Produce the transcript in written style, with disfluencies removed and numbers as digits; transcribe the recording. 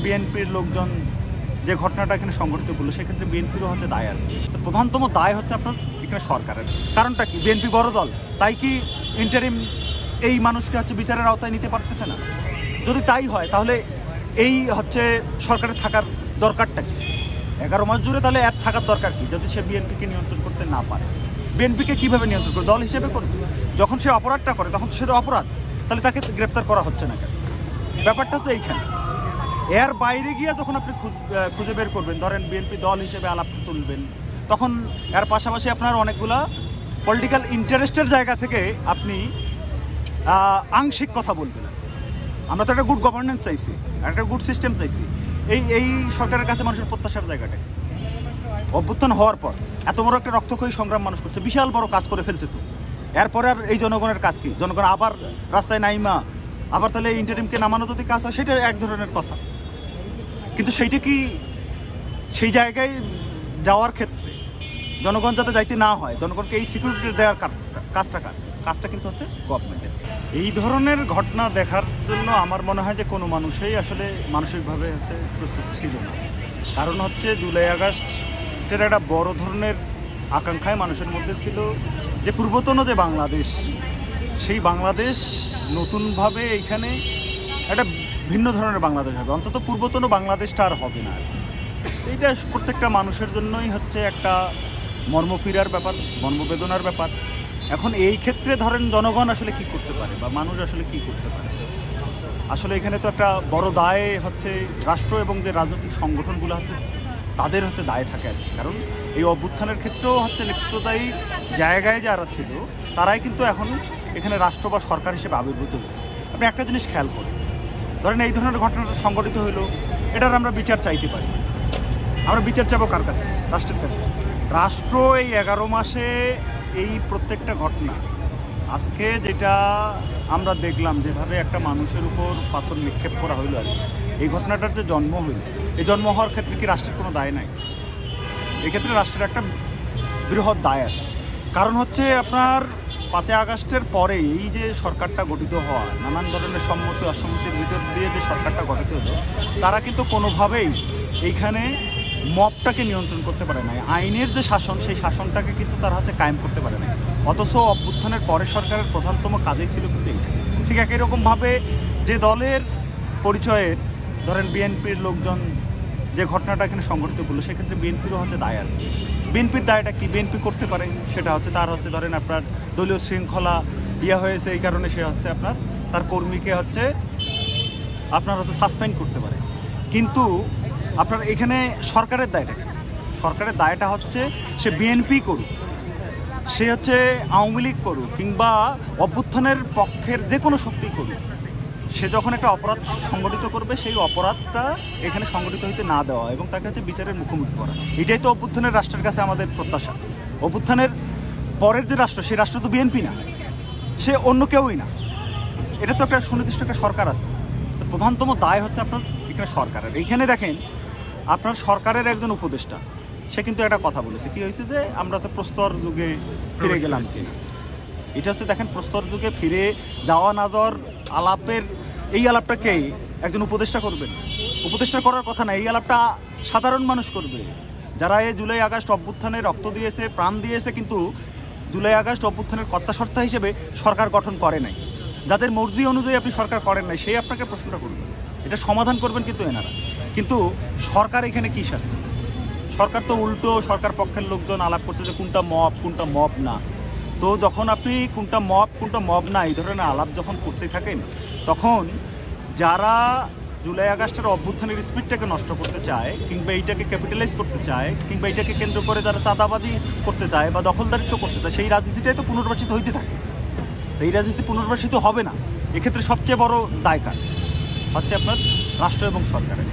বিএনপির লোকজন যে ঘটনাটা এখানে সংঘটিত করলো সেক্ষেত্রে বিএনপিরও হচ্ছে দায় আছে। প্রধানতম দায় হচ্ছে আপনার এখানে সরকারের। কারণটা কি? বিএনপি বড় দল, তাই কি ইন্টারিম এই মানুষকে হচ্ছে বিচারের আওতায় নিতে পারতেছে না? যদি তাই হয় তাহলে এই হচ্ছে সরকারের থাকার দরকারটা কি? 11 মাস জুড়ে তাহলে এর থাকার দরকার কি যদি সে বিএনপিকে নিয়ন্ত্রণ করতে না পারে? বিএনপিকে কীভাবে নিয়ন্ত্রণ করবে? দল হিসেবে করবে। যখন সে অপরাধটা করে তখন সে তো অপরাধ, তাহলে তাকে গ্রেপ্তার করা হচ্ছে না কেন? ব্যাপারটা হচ্ছে এইখানে। এর বাইরে গিয়ে যখন আপনি খুঁজে বের করবেন, ধরেন বিএনপি দল হিসেবে আলাপ তুলবেন, তখন এর পাশাপাশি আপনার অনেকগুলা পলিটিক্যাল ইন্টারেস্টের জায়গা থেকে আপনি আংশিক কথা বলবেন। আমরা তো একটা গুড গভর্নেন্স চাইছি, একটা গুড সিস্টেম চাইছি। এই সরকারের কাছে মানুষের প্রত্যাশার জায়গাটা অভ্যুত্থান হওয়ার পর এত বড় একটা রক্তক্ষয়ী সংগ্রাম মানুষ করছে, বিশাল বড় কাজ করে ফেলছে। তো এরপরে আর এই জনগণের কাজ কি? জনগণ আবার রাস্তায় নাইমা আবার তাহলে ইন্টারিমকে নামানো যদি কাজ হয় সেটা এক ধরনের কথা, কিন্তু সেইটা কি সেই জায়গায় যাওয়ার ক্ষেত্রে জনগণ যাতে যাইতে না হয়, জনগণকে এই সিকিউরিটি দেওয়ার কাজটা কিন্তু হচ্ছে গভর্নমেন্টের। এই ধরনের ঘটনা দেখার জন্য আমার মনে হয় যে কোনো মানুষই আসলে মানসিকভাবে হচ্ছে প্রস্তুত ছিল না। কারণ হচ্ছে জুলাই আগস্টের একটা বড় ধরনের আকাঙ্ক্ষায় মানুষের মধ্যে ছিল যে পূর্বতন যে বাংলাদেশ, সেই বাংলাদেশ নতুনভাবে এইখানে একটা ভিন্ন ধরনের বাংলাদেশ হবে, অন্তত পূর্বতন বাংলাদেশটা আর হবে না। এইটা প্রত্যেকটা মানুষের জন্যই হচ্ছে একটা মর্মপীড়ার ব্যাপার, মর্মবেদনার ব্যাপার। এখন এই ক্ষেত্রে ধরেন জনগণ আসলে কি করতে পারে বা মানুষ আসলে কি করতে পারে? আসলে এখানে তো একটা বড় দায় হচ্ছে রাষ্ট্র এবং যে রাজনৈতিক সংগঠনগুলো আছে তাদের হচ্ছে দায় থাকে আর কি। কারণ এই অভ্যুত্থানের ক্ষেত্রেও হচ্ছে নেতৃত্বদায়ী জায়গায় যারা ছিল তারাই কিন্তু এখন এখানে রাষ্ট্র বা সরকার হিসেবে আবির্ভূত হয়েছে। আপনি একটা জিনিস খেয়াল করেন, ধরেন এই ধরনের ঘটনাটা সংঘটিত হইলো, এটার আমরা বিচার চাইতে পারি। আমরা বিচার চাবো কার কাছে? রাষ্ট্রের কাছে। রাষ্ট্র এই 11 মাসে এই প্রত্যেকটা ঘটনা, আজকে যেটা আমরা দেখলাম যেভাবে একটা মানুষের উপর পাথর নিক্ষেপ করা হইলো আর এই ঘটনাটার যে জন্ম হইল, এই জন্ম হওয়ার ক্ষেত্রে কি রাষ্ট্রের কোনো দায় নাই? এক্ষেত্রে রাষ্ট্রের একটা বৃহৎ দায় আছে। কারণ হচ্ছে আপনার 5 আগস্টের পরে এই যে সরকারটা গঠিত হওয়া, নানান ধরনের সম্মতি অসম্মতির ভিতর দিয়ে যে সরকারটা গঠিত হলো, তারা কিন্তু কোনোভাবেই এইখানে মবটাকে নিয়ন্ত্রণ করতে পারে না। আইনের যে শাসন, সেই শাসনটাকে কিন্তু তারা হচ্ছে কায়েম করতে পারে না। অথচ অভ্যুত্থানের পরে সরকারের প্রধানতম কাজই ছিল কিন্তু এইটা। ঠিক একই রকমভাবে যে দলের পরিচয়ের ধরেন বিএনপির লোকজন যে ঘটনাটা এখানে সংঘটিত করলো সেক্ষেত্রে বিএনপিরও হচ্ছে দায় আছে। বিএনপির দায়টা কি বিএনপি করতে পারে? সেটা হচ্ছে তার হচ্ছে ধরেন আপনার দলীয় শৃঙ্খলা হয়েছে, এই কারণে সে হচ্ছে আপনার তার কর্মীকে হচ্ছে আপনার হচ্ছে সাসপেন্ড করতে পারে। কিন্তু আপনার এখানে সরকারের দায়টা কি? সরকারের দায়টা হচ্ছে সে বিএনপি করুক, সে হচ্ছে আওয়ামী লীগ করুক, কিংবা অভ্যুত্থানের পক্ষের যে কোনো শক্তি করুক, সে যখন একটা অপরাধ সংগঠিত করবে সেই অপরাধটা এখানে সংগঠিত হইতে না দেওয়া এবং তাকে হচ্ছে বিচারের মুখোমুখি করা। এটাই তো অভ্যুত্থানের রাষ্ট্রের কাছে আমাদের প্রত্যাশা। অভ্যুত্থানের পরের যে রাষ্ট্র, সেই রাষ্ট্র তো বিএনপি না, সে অন্য কেউই না। এটা তো একটা সুনির্দিষ্ট একটা সরকার আছে। তো প্রধানতম দায় হচ্ছে আপনার এখানে সরকারের। এইখানে দেখেন আপনার সরকারের একজন উপদেষ্টা, সে কিন্তু একটা কথা বলেছে, কি হয়েছে যে আমরা হচ্ছে প্রস্তর যুগে ফিরে গেলাম। এটা হচ্ছে দেখেন প্রস্তর যুগে ফিরে যাওয়া না যাওয়ার আলাপের এই আলাপটাকে একজন উপদেষ্টা করবেন? উপদেষ্টা করার কথা না, এই আলাপটা সাধারণ মানুষ করবে, যারা এই জুলাই আগস্ট অভ্যুত্থানে রক্ত দিয়েছে, প্রাণ দিয়েছে, কিন্তু জুলাই আগস্ট অভ্যুত্থানের কর্তাসর্তা হিসেবে সরকার গঠন করে নাই, যাদের মর্জি অনুযায়ী আপনি সরকার করেন নাই, সেই আপনাকে প্রশ্নটা করবেন, এটা সমাধান করবেন কিন্তু এনারা। কিন্তু সরকার এখানে কী শাস্তি? সরকার তো উল্টো সরকার পক্ষের লোকজন আলাপ করছে যে কোনটা মব না। তো যখন আপনি কোনটা মব না এই ধরনের আলাপ যখন করতে থাকেন, তখন যারা জুলাই আগস্টের অভ্যুত্থানের স্পিডটাকে নষ্ট করতে চায়, কিংবা এইটাকে ক্যাপিটালাইজ করতে চায়, কিংবা এইটাকে কেন্দ্র করে যারা চাঁদাবাজি করতে চায় বা দখলদারিত্ব করতে চায়, সেই রাজনীতিটাই তো পুনর্বাসিত হইতে থাকে। এই রাজনীতি পুনর্বাসিত হবে না, এক্ষেত্রে সবচেয়ে বড় দায়কার হচ্ছে আপনার রাষ্ট্র এবং সরকারের।